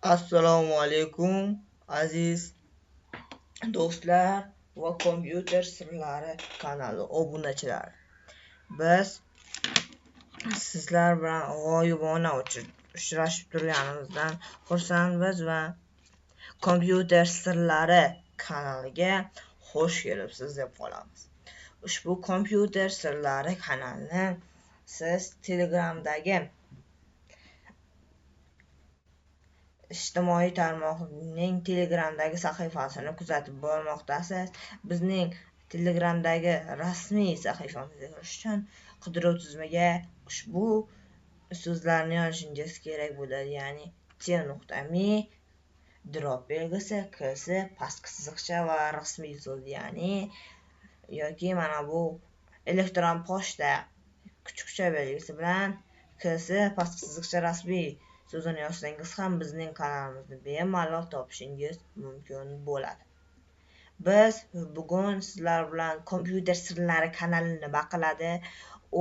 Assalomu alaykum aziz do'stlar va kompyuter sirlari kanali obunachilari. Biz sizlar bilan g'oyibona uchrashib turganimizdan xursandmiz va kompyuter sirlari kanaliga xush kelibsiz deb qolamiz. Ushbu kompyuter sirlari kanalini siz Telegramdagi ijtimoiy tarmoqning Telegramdagi sahifasini kuzatib bormoqdasiz. Bizning Telegramdagi rasmiy sahifamizga kirish uchun qidiruv tizimiga ushbu so'zlarni yozishingiz kerak bo'ladi, ya'ni t.me drop belgisi, ks pastki chiziqcha va rasmiy so'z, ya'ni yoki mana bu elektron pochta kuchukcha belgisi bilan ks pastki chiziqcha rasmiy so'zini yozsangiz ham bizning kanalimizni bemalol topishingiz mumkin bo'ladi. Biz bugun sizlar bilan kompyuter sirlari kanali nima qiladi,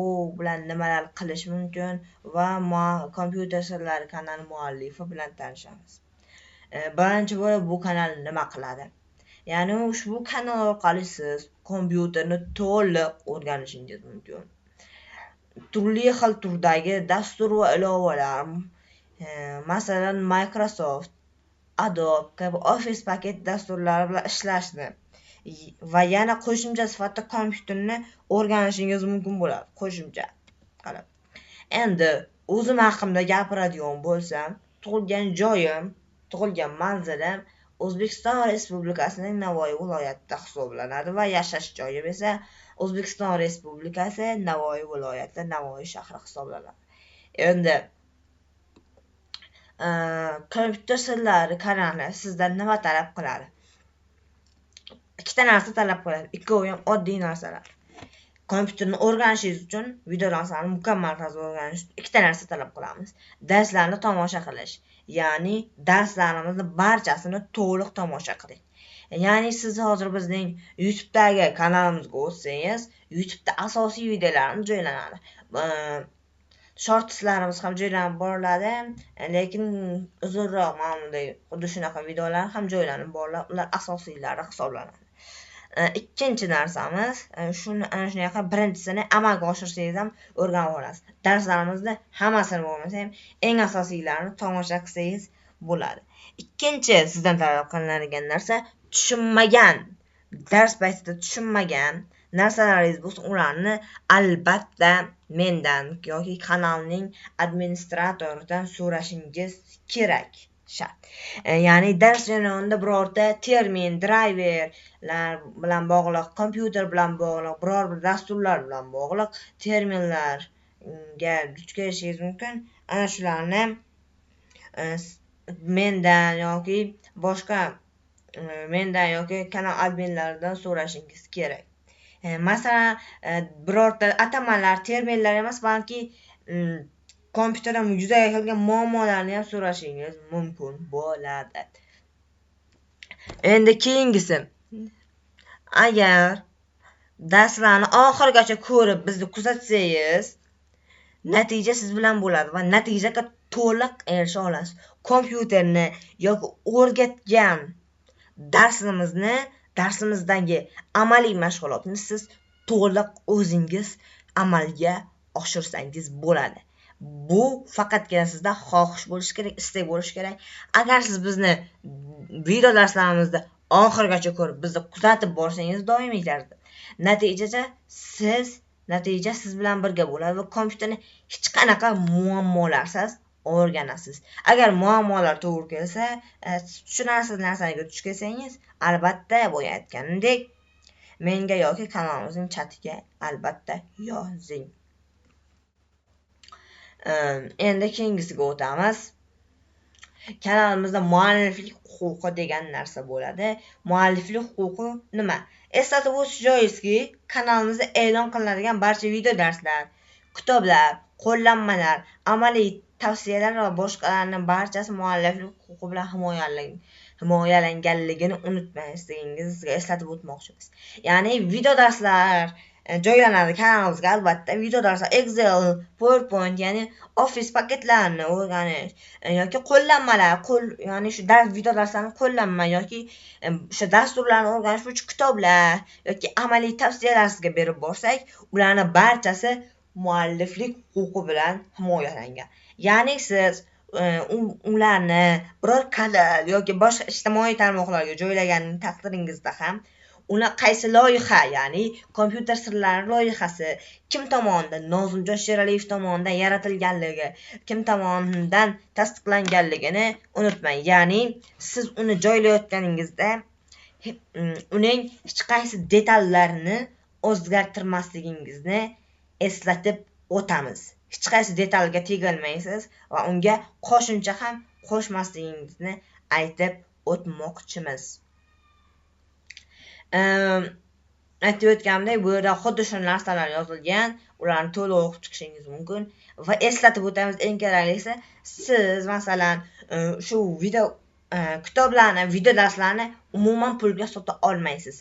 u bilan nimalar qilish mumkin va kompyuter sirlari kanali muallifi bilan tanishamiz. Birinchi bo'lib bu kanal nima qiladi? Ya'ni ushbu kanal orqali siz kompyuterni to'liq o'rganishingiz mumkin. Turli xil turdagi dastur va ilovalar, masalan Microsoft, Adobe kabi Office paket dasturlari bilan ishlashni va yana qo'shimcha sifatida kompyuterni o'rganishingiz mumkin bo'ladi. Qo'shimcha qilib. Endi o'zim haqimda gapiradigan bo'lsam, tug'ilgan joyim, tug'ilgan manzilim O'zbekiston Respublikasining Navoiy viloyatida hisoblanadi va yashash joyim esa O'zbekiston Respublikasi Navoiy viloyati Navoiy shahri hisoblanadi. Endi kompyuter sirlari kanali sizdan nima talab qiladi? Ikkita narsa talab qiladi. Ikkovi ham oddiy narsalar. Kompyuterni o'rganishingiz uchun, video darslarni mukammal tarzda o'rganish uchun ikkita narsa talab qilamiz. Darslarni tomosha qilish, ya'ni darslarimizni barchasini to'liq tomosha qiling. Ya'ni siz hozir bizning YouTube'dagi kanalimizga o'tsangiz, YouTube'da asosiy videolarimiz joylanadi. Shortslarimiz ham joylanib boriladi, lekin uzunroq ma'noda xuddi shunaqa videolar ham joylanib boriladi. Ular asosiylari hisoblanadi. Ikkinchi narsamiz, ana shunaqa birinchisini amalga oshirsangiz ham o'rganib olasiz. Darslarimizni hammasini bo'lmasa ham eng asosiylarini tomosha qilsangiz bo'ladi. Ikkinchi sizdan talab qilinadigan narsa, tushunmagan, dars paytida tushunmagan narsalaringiz bo'lsa, ularni albatta mendan yoki kanalning administratoridan so'rashingiz kerak. Ya'ni dars jarayonida birorta termin, driverlar bilan bog'liq, kompyuter bilan bog'liq, biror bir dasturlar bilan bog'liq terminlarga duch kelishingiz mumkin. Ana shularni mendan yoki kanal adminlaridan so'rashingiz kerak. Masalan, birorta atamalar, terminlar emas, balki kompyuterda yuzaga kelgan muammolarni ham so'rashingiz mumkin bo'ladi. Endi keyingisi, agar darslarni oxirigacha ko'rib bizni kuzatsangiz, natija siz bilan bo'ladi va natijaga to'liq erisha olasiz. Kompyuterni yoki o'rgatgan darsimizdagi amaliy mashg'ulotni siz to'liq o'zingiz amalga oshirsangiz bo'ladi. Bu faqatgina sizda xohish bo'lishi kerak, istak bo'lishi kerak. Agar siz bizni video darslarimizda oxirigacha ko'rib, bizni kuzatib borsangiz doimiy tarzda, natija siz bilan birga bo'ladi va kompyuterni hech qanaqa muammolarsiz o'rganasiz. Agar muammolar to'g'ri kelsa, tushunarsiz narsaga duch kelsangiz, albatta boya aytganimdek, menga yoki kanalimizning chatiga albatta yozing. Endi keyingisiga o'tamiz. Kanalimizda mualliflik huquqi degan narsa bo'ladi. Mualliflik huquqi nima? Eslatib o'tish joizki, kanalimizda e'lon qilinadigan barcha video darslar, kitoblar, qo'llanmalar, amaliy tavsiyalar va boshqalarning barchasi mualliflik huquqi bilan himoyalanganligini unutmaysiz deganingizga eslatib o'tmoqchimiz. Ya'ni video darslar joylanadi kanalimizga. Albatta video darslar, Excel, PowerPoint, ya'ni Office paketlarini o'rganish yoki qo'llanmalar, ya'ni shu video darslarni qo'llanma yoki o'sha dasturlarni o'rganish bo'yicha kitoblar yoki amaliy tavsiyalar sizga berib borsak, ularning barchasi mualliflik huquqi bilan himoyalangan. Ya'ni siz ularni biror kanal yoki boshqa ijtimoiy tarmoqlarga joylagan taqdiringizda ham uni qaysi loyiha, ya'ni kompyuter sirlari loyihasi kim tomonidan, Nozimjon Sheraliyev tomonidan yaratilganligi, kim tomonidan tasdiqlanganligini unutmang. Ya'ni siz uni joylayotganingizda uning hech qaysi detallarini o'zgartirmasligingizni eslatib o'tamiz. Hech qaysi detalga tegilmaysiz va unga qo'shimcha ham qo'shmasligingizni aytib o'tmoqchimiz. Aytib o'tganimdek, bu yerda xuddi shu narsalar yozilgan, ularni to'liq o'qib chiqishingiz mumkin. Va eslatib o'tamiz, eng keraklisi, siz masalan shu kitoblarni, video darslarni umuman pulga sota olmaysiz.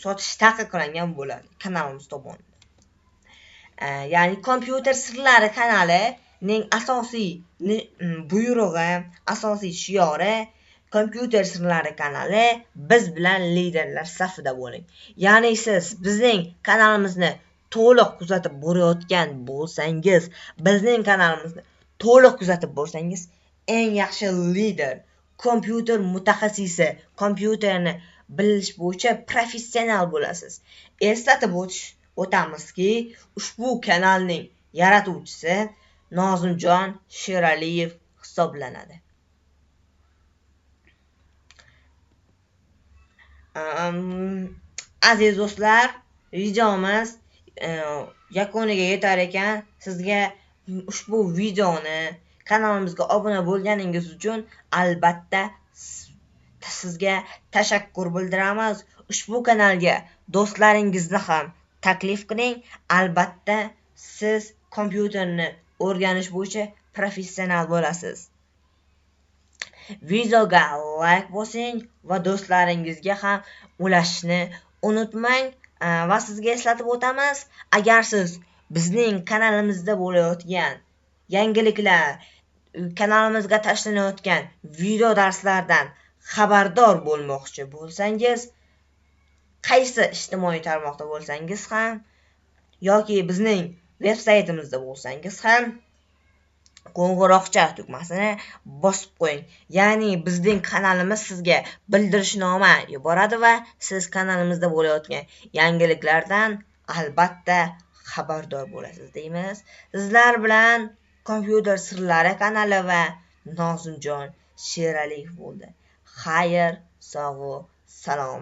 Sotish taqiqlangan bo'ladi kanalimiz tomonidan. Ya'ni kompyuter sirlari kanalining asosiy buyrug'i, asosiy shiori kompyuter sirlari kanali biz bilan liderlar safida bo'ling. Ya'ni siz bizning kanalimizni to'liq kuzatib borayotgan bo'lsangiz, eng yaxshi lider, kompyuter mutaxassisi, kompyuterni bilish bo'yicha professional bo'lasiz. Eslatib o'tamizki, ushbu kanalning yaratuvchisi Nozimjon Sheraliyev hisoblanadi. Aziz do'stlar, videomiz yakuniga yetar ekan. Sizga ushbu videoni, kanalimizga obuna bo'lganingiz uchun albatta sizga tashakkur bildiramiz. Ushbu kanalga do'stlaringizni ham taklif qiling. Albatta siz kompyuterni o'rganish bo'yicha professional bo'lasiz. Videoga like bosing va do'stlaringizga ham ulashishni unutmang. Va sizga eslatib o'tamiz, agar siz bizning kanalimizda bo'layotgan yangiliklar, kanalimizga tashlanayotgan video darslardan xabardor bo'lmoqchi bo'lsangiz, qaysi ijtimoiy tarmoqda bo'lsangiz ham yoki bizning veb-saytimizda bo'lsangiz ham qo'ng'iroqcha tugmasini bosib qo'ying. Ya'ni bizning kanalimiz sizga bildirishnoma yuboradi va siz kanalimizda bo'layotgan yangiliklardan albatta xabardor bo'lasiz deymiz. Sizlar bilan kompyuter sirlari kanali va Nozimjon Sheraliyev bo'ldi. Xayr, sog' va salom.